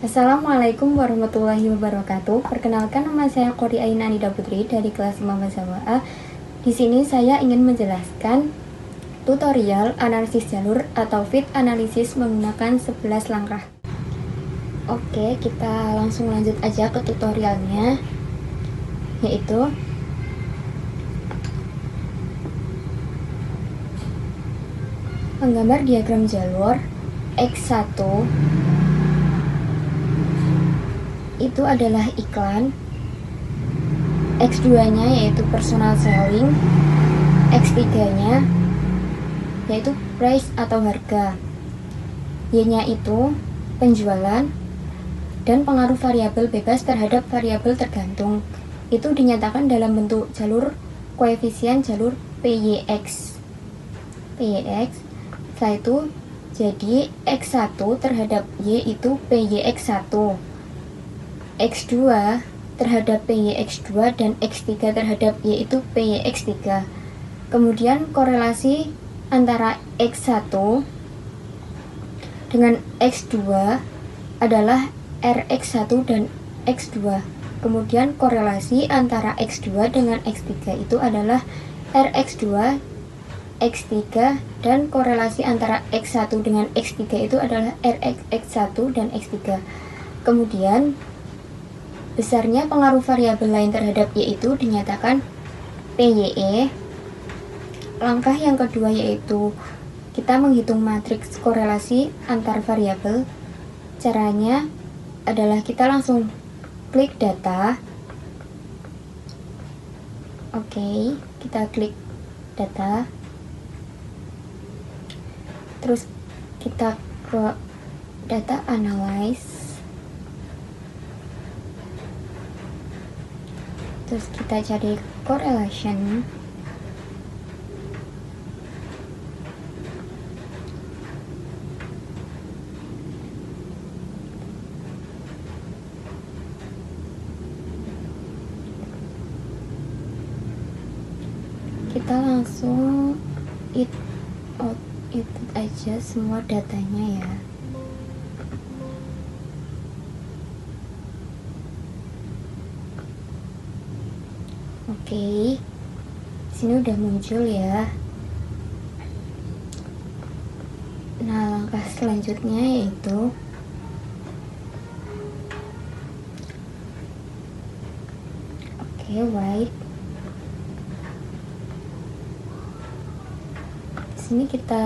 Assalamualaikum warahmatullahi wabarakatuh. Perkenalkan, nama saya Qori Aina Anida Putri dari kelas 5 Mazawa A. Di sini saya ingin menjelaskan tutorial analisis jalur atau fit analisis menggunakan 11 langkah. Oke, kita langsung lanjut aja ke tutorialnya, yaitu menggambar diagram jalur. X1 itu adalah iklan, X2 nya yaitu personal selling, X3 nya yaitu price atau harga, Y nya itu penjualan, dan pengaruh variabel bebas terhadap variabel tergantung itu dinyatakan dalam bentuk jalur koefisien jalur PYX. Setelah itu jadi X1 terhadap Y itu PYX1, X2 terhadap PYX2, dan X3 terhadap Y itu PYX3. Kemudian korelasi antara X1 dengan X2 adalah Rx1 dan X2. Kemudian korelasi antara X2 dengan X3 itu adalah Rx2, X3, dan korelasi antara X1 dengan X3 itu adalah Rx1 dan X3. Kemudian besarnya pengaruh variabel lain terhadap Y itu dinyatakan PYE. Langkah yang kedua yaitu kita menghitung matriks korelasi antar variabel. Caranya adalah kita langsung klik data. Oke, kita klik data. Terus kita ke data analyze. Terus kita cari correlation. Kita langsung input aja semua datanya ya. Oke, sini udah muncul ya. Nah, langkah selanjutnya yaitu wait. Sini kita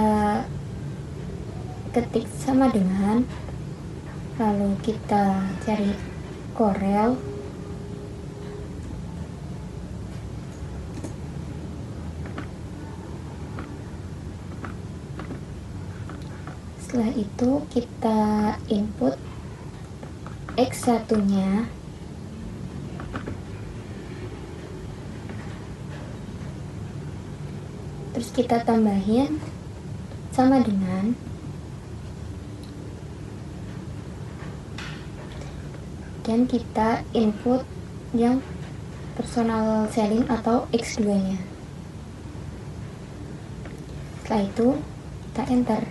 ketik sama dengan, lalu kita cari Corel. Setelah itu kita input X1 nya, terus kita tambahin sama dengan dan kita input yang personal selling atau X2 nya. Setelah itu kita enter.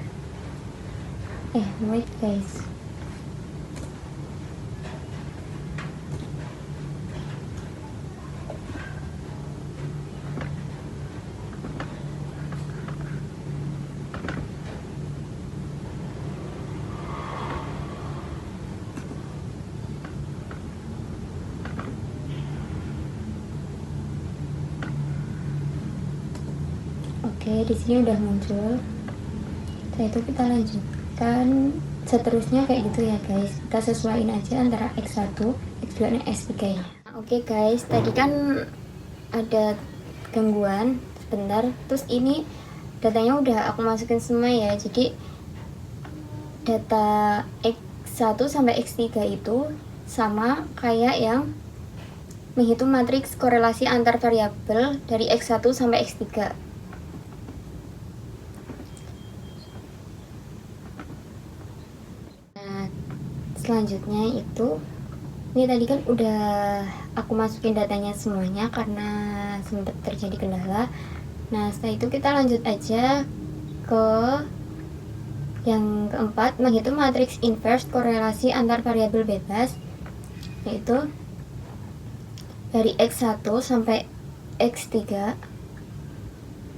Wait guys, oke, di sini udah muncul. Setelah itu kita lanjutkan seterusnya kayak gitu ya guys. Kita sesuaiin aja antara X1, X2, dan X3 nya. Oke guys, tadi kan ada gangguan sebentar. Terus ini datanya udah aku masukin semua ya. Jadi data X1 sampai X3 itu sama kayak yang menghitung matriks korelasi antar variabel dari X1 sampai X3. Selanjutnya itu, ini tadi kan udah aku masukin datanya semuanya karena sempat terjadi kendala. Nah, setelah itu kita lanjut aja ke Yang keempat, menghitung matriks inverse korelasi antar variabel bebas, yaitu dari X1 sampai X3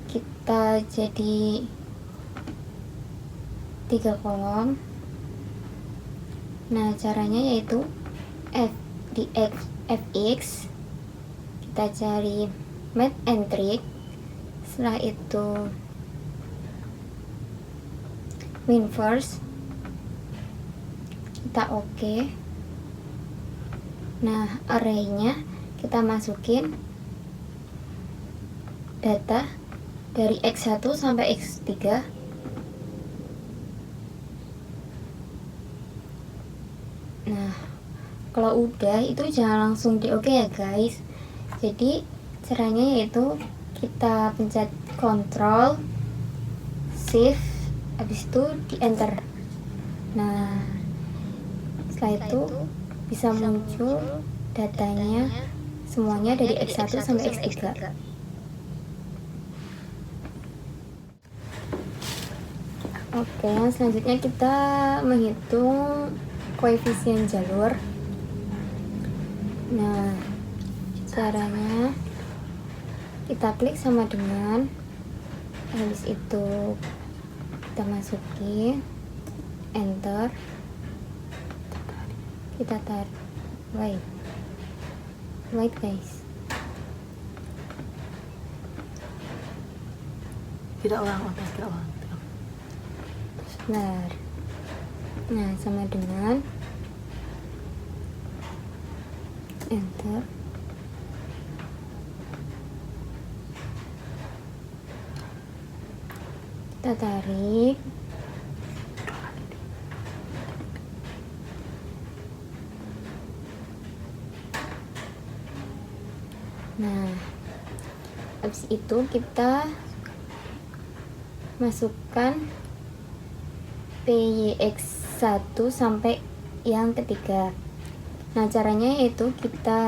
kita jadi 3 kolom. Nah, caranya yaitu di fx kita cari math and trick, setelah itu min first, kita oke. Nah, arraynya kita masukin data dari X1 sampai X3. Nah, kalau udah itu jangan langsung di oke ya guys. Jadi caranya yaitu kita pencet Ctrl Shift, habis itu di enter. Nah, setelah itu bisa muncul datanya semuanya dari X1 sampai X3. Oke, yang selanjutnya kita menghitung koefisien jalur. Nah, caranya kita klik sama dengan, habis itu kita masukin enter, kita tarik. Wait guys, tidak ulang. sebentar. Nah, sama dengan enter, kita tarik. Nah, habis itu kita masukkan PYX1 sampai yang ketiga. Nah, caranya yaitu kita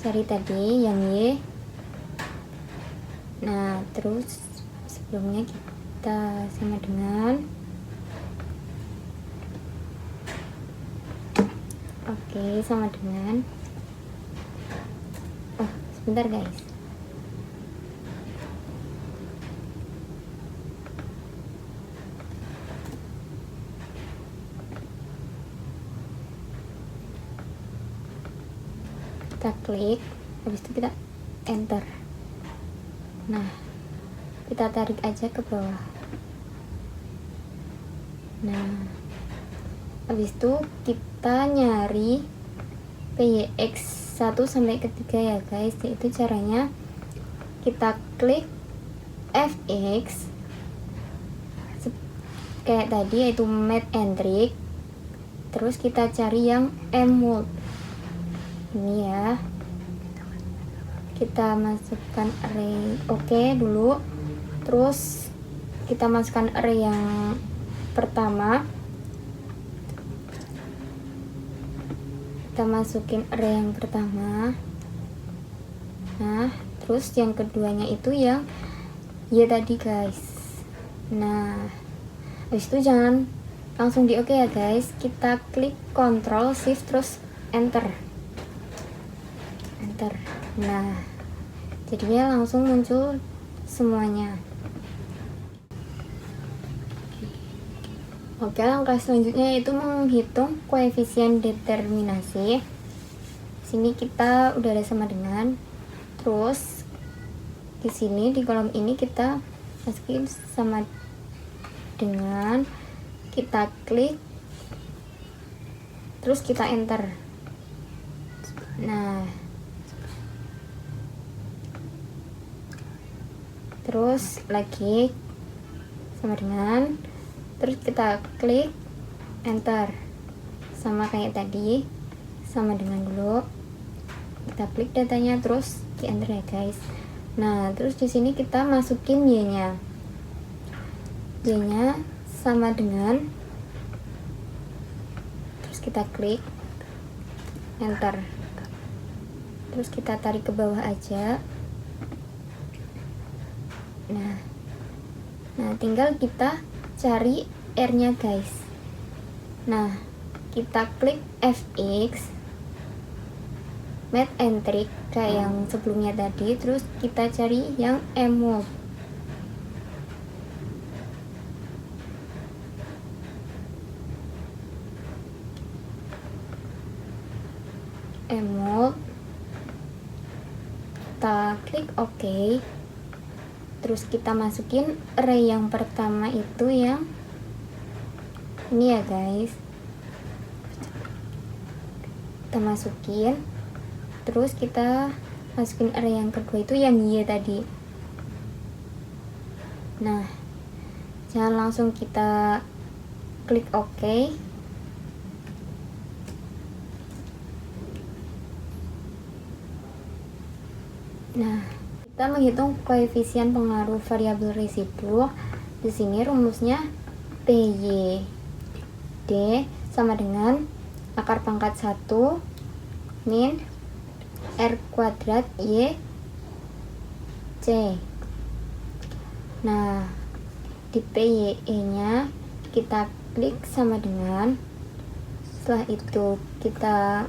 cari tadi yang Y. Nah, terus sebelumnya kita sama dengan sama dengan sebentar guys. Kita klik, habis itu kita enter. Nah, kita tarik aja ke bawah. Nah, habis itu kita nyari PYX1 sampai ketiga ya guys. Itu caranya kita klik fx kayak tadi, yaitu math and trick, terus kita cari yang mmod ini ya. Kita masukkan array oke dulu, terus kita masukkan array yang pertama, kita masukin array yang pertama. Nah, terus yang keduanya itu yang Y tadi guys. Nah, habis itu jangan langsung di oke ya guys, kita klik Ctrl Shift terus enter. Nah, jadinya langsung muncul semuanya. Oke, langkah selanjutnya itu menghitung koefisien determinasi. Sini kita udah ada sama dengan, terus di sini di kolom ini kita masukin sama dengan, kita klik, terus kita enter. Nah, terus lagi sama dengan, terus kita klik enter, sama kayak tadi, sama dengan dulu. Kita klik datanya terus di enter ya guys. Nah, terus di sini kita masukin Y-nya. Y-nya sama dengan, terus kita klik enter. Terus kita tarik ke bawah aja. Nah, tinggal kita cari R-nya guys. Nah, kita klik Fx, Math and Trick kayak yang sebelumnya tadi, terus kita cari yang EMOLD. Kita klik OK, terus kita masukin array yang pertama itu yang ini ya guys, kita masukin, terus kita masukin array yang kedua itu yang Y tadi. Nah, jangan langsung kita klik OK. Nah, kita menghitung koefisien pengaruh variabel residu. Di sini rumusnya PY D sama dengan akar pangkat 1 min R kuadrat Y C. Nah, di PYE nya kita klik sama dengan, setelah itu kita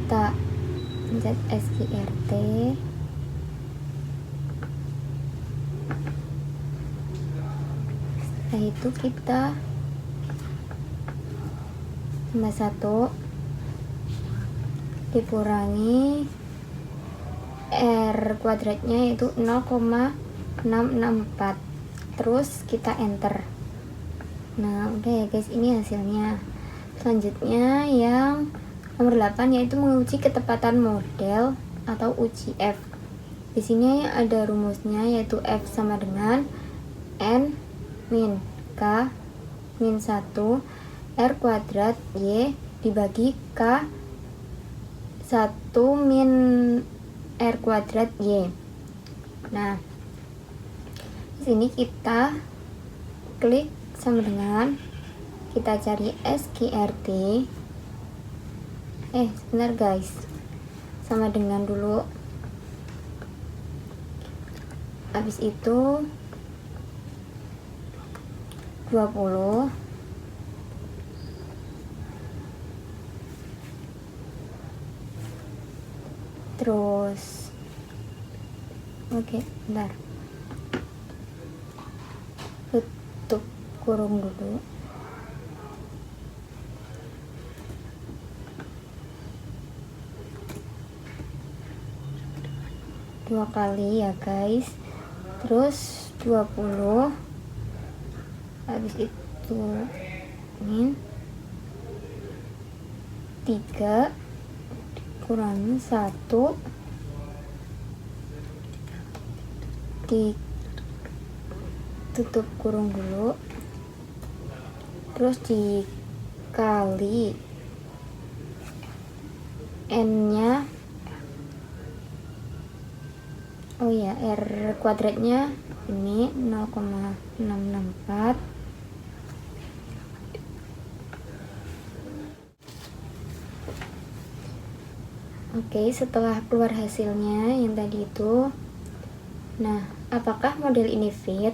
pencet SQRT. Setelah itu kita tambah 1 dikurangi R kuadratnya yaitu 0,664, terus kita enter. Nah, udah ya guys, ini hasilnya. Selanjutnya yang nomor 8 yaitu menguji ketepatan model atau uji F. Di sini ada rumusnya yaitu F sama dengan N min K min 1 R kuadrat Y dibagi K 1 min R kuadrat Y. Nah, di sini kita klik sama dengan, kita cari SQRT. Sebentar guys, sama dengan dulu. Habis itu 20 terus bentar, tutup kurung dulu. Dua kali ya guys, terus 20, habis itu min 3 dikurangi 1 ditutup kurung dulu, terus dikali N nya, R kuadratnya ini 0,664. Setelah keluar hasilnya yang tadi itu, nah, apakah model ini fit?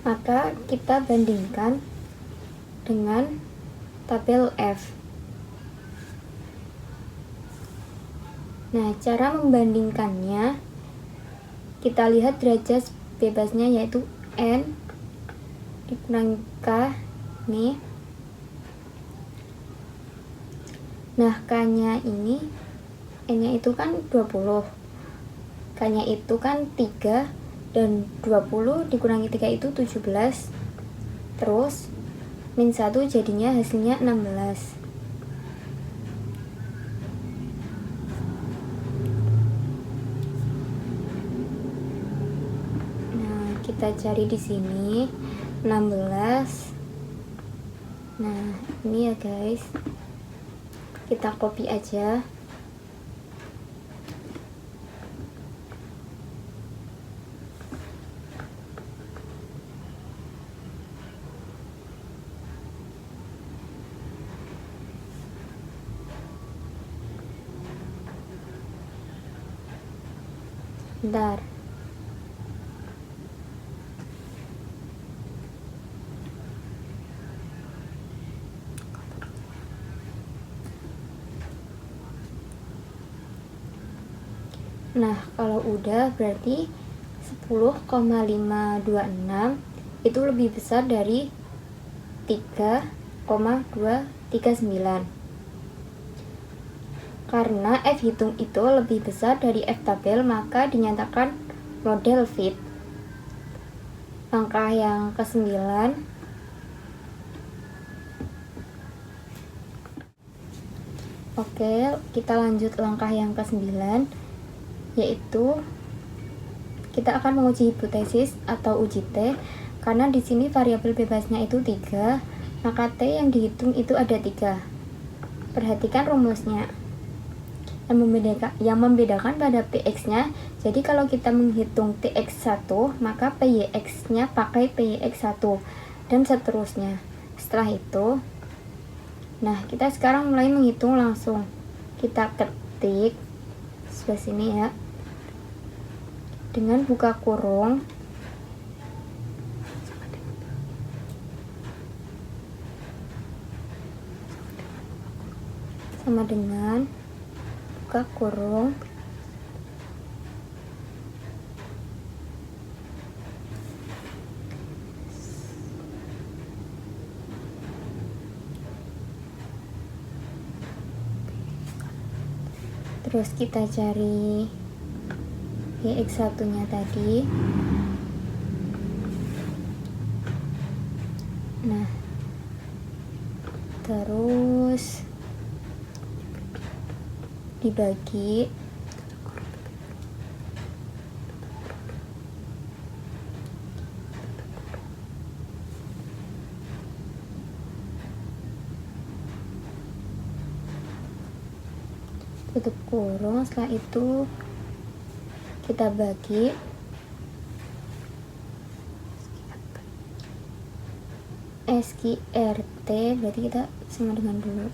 Maka kita bandingkan dengan tabel F. Nah, cara membandingkannya, kita lihat derajat bebasnya yaitu N dikurangi K nih. Nah, K-nya ini, N-nya itu kan 20, K-nya itu kan 3, dan 20 dikurangi 3 itu 17, terus min 1 jadinya hasilnya 16. Kita cari di sini 16. Nah, ini ya guys, kita copy aja. Bentar. Nah, kalau udah berarti 10,526 itu lebih besar dari 3,239. Karena F hitung itu lebih besar dari F tabel, maka dinyatakan model fit. Langkah yang ke-9. Oke, kita lanjut langkah yang ke-9, yaitu kita akan menguji hipotesis atau uji T. Karena di sini variabel bebasnya itu 3, maka T yang dihitung itu ada 3. Perhatikan rumusnya. Yang membedakan pada Px-nya, jadi kalau kita menghitung Tx1, maka Pyx-nya pakai Pyx1, dan seterusnya. Setelah itu, nah kita sekarang mulai menghitung langsung. Kita ketik sebelah sini ya, dengan buka kurung sama dengan buka kurung terus kita cari Px1 nya tadi. Nah, terus dibagi tutup kurung. Setelah itu kita bagi SQRT, berarti kita sama dengan dulu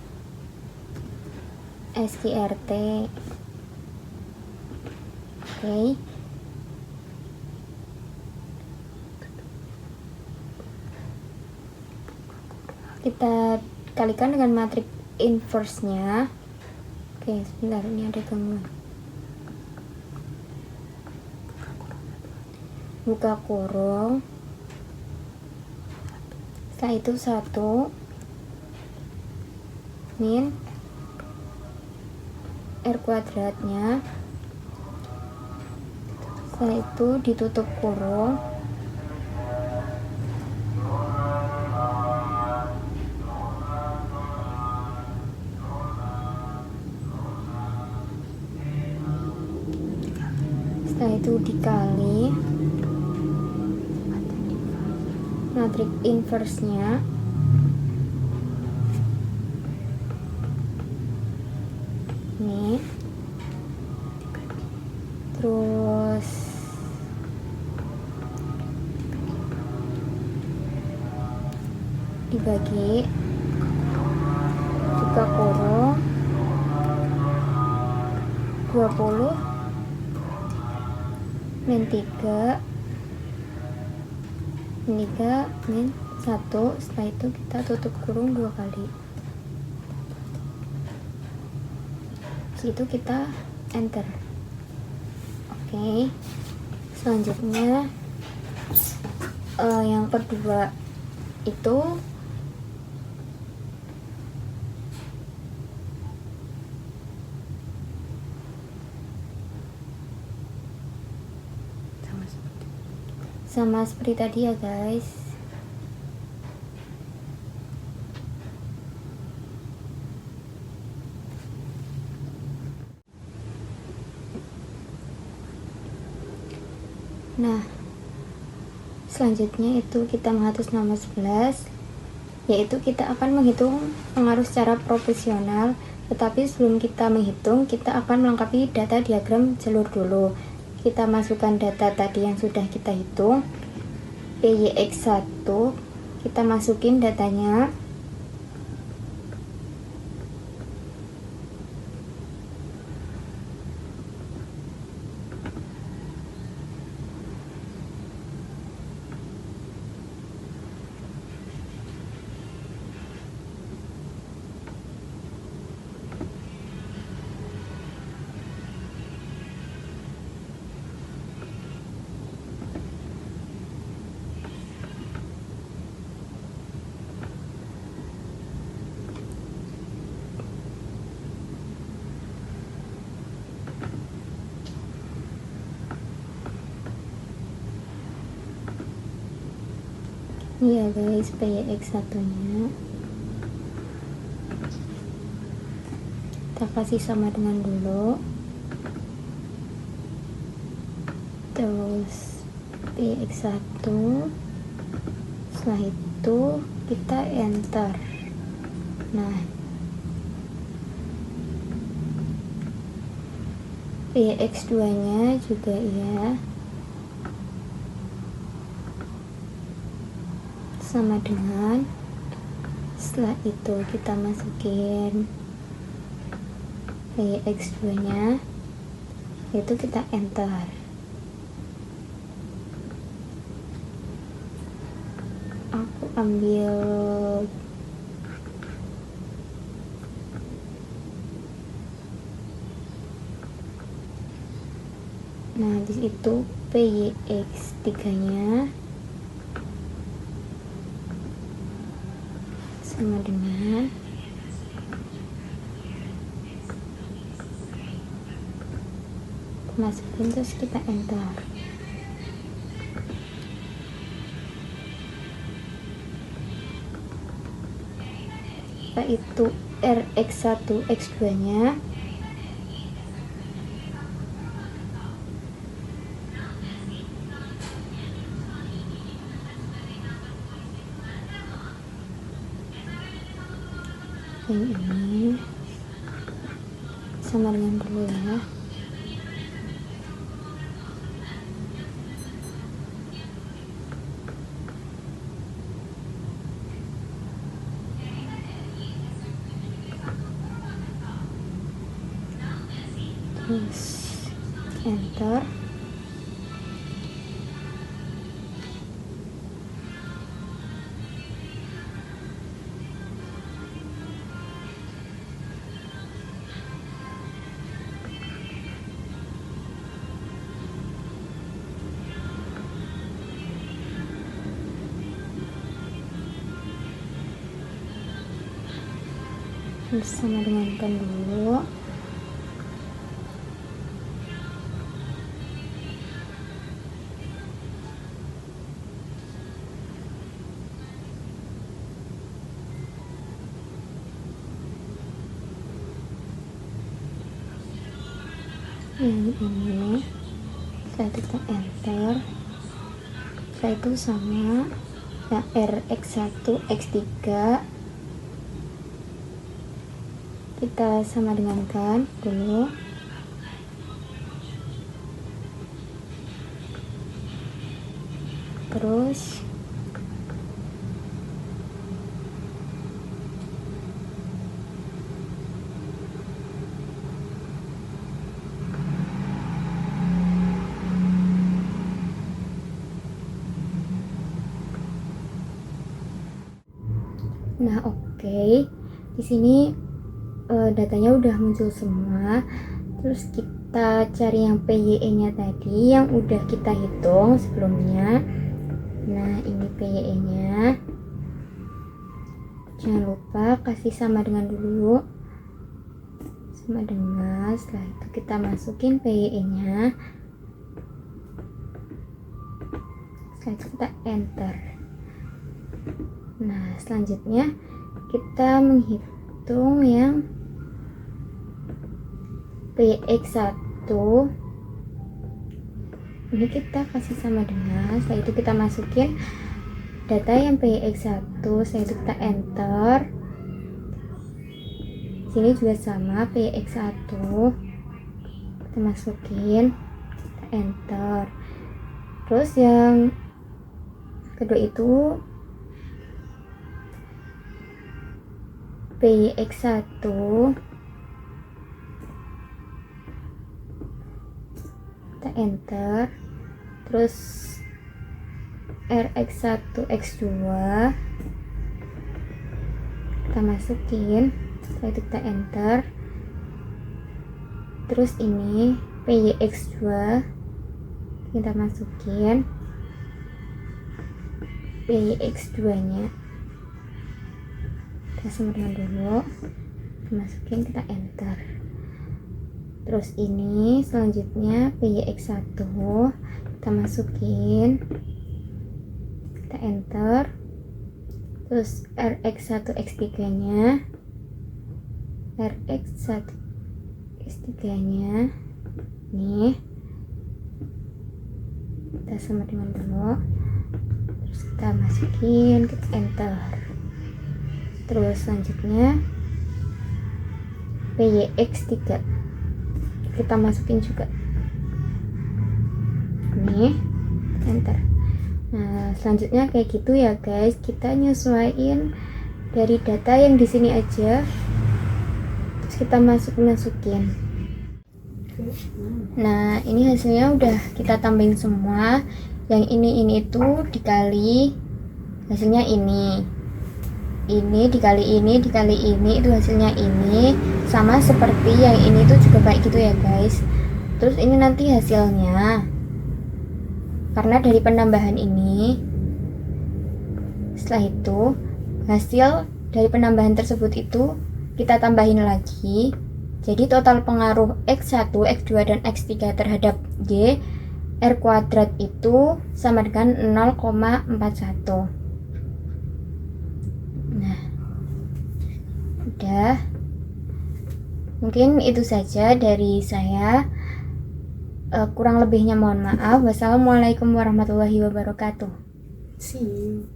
SQRT. Oke. Kita kalikan dengan matriks inverse-nya. Oke, sebentar, ini ada gangguan. Buka kurung, setelah itu 1 min R kuadratnya, setelah itu ditutup kurung, setelah itu dikali matriks inverse-nya, ini terus dibagi buka kurung 20 min 3 min 1. Setelah itu kita tutup kurung 2 kali. Itu kita enter. Oke, selanjutnya yang kedua itu sama seperti tadi ya guys. Nah, selanjutnya itu kita menghapus nomor 11, yaitu kita akan menghitung pengaruh secara proporsional. Tetapi sebelum kita menghitung, kita akan melengkapi data diagram jalur dulu. Kita masukkan data tadi yang sudah kita hitung, PYX1, kita masukin datanya. Iya guys, PYX 1 nya kita kasih sama dengan dulu, terus PYX 1, setelah itu kita enter. Nah, PYX 2 nya juga ya sama dengan, setelah itu kita masukin PYX 2 nya, itu kita enter. Aku ambil nah di situ PYX 3 nya sama dengan masukin, terus kita enter. Setelah itu RX1 X2 nya yang ini sama dengan dulu ya. Terus enter. Sama dengan kan dulu. Yang ini saya tekan enter. Setelah itu sama yang RX1 X3 kita sama dengan kan dulu. Terus nah oke. Di sini datanya udah muncul semua. Terus kita cari yang PYE nya tadi yang udah kita hitung sebelumnya. Nah ini PYE nya, jangan lupa kasih sama dengan dulu, sama dengan. Setelah itu kita masukin PYE nya, setelah itu kita enter. Nah selanjutnya kita menghitung yang PYX1, ini kita kasih sama dengan, setelah itu kita masukin data yang PYX1, setelah itu kita enter. Sini juga sama PYX1, kita masukin, kita enter. Terus yang kedua itu PYX1, kita enter. Terus RX1 X2 kita masukin, setelah itu kita enter. Terus ini PYX2 kita masukin PYX2 nya, kita sama dengan dulu, kita masukin, kita enter. Terus ini selanjutnya PYX1 kita masukin, kita enter. Terus Rx1 X3 nya nih kita samakan dulu, terus kita masukin, kita enter. Terus selanjutnya PYX3 kita masukin juga nih, enter. Nah selanjutnya kayak gitu ya guys, kita nyesuaiin dari data yang di sini aja, terus kita masukin. Nah ini hasilnya udah kita tambahin semua. Yang ini itu dikali hasilnya ini dikali ini itu hasilnya ini, sama seperti yang ini tuh juga kayak gitu ya guys. Terus ini nanti hasilnya, karena dari penambahan ini, setelah itu hasil dari penambahan tersebut itu kita tambahin lagi, jadi total pengaruh X1, X2 dan X3 terhadap Y R kuadrat itu sama dengan 0,41. Nah udah, mungkin itu saja dari saya. Kurang lebihnya mohon maaf. Wassalamualaikum warahmatullahi wabarakatuh. See you.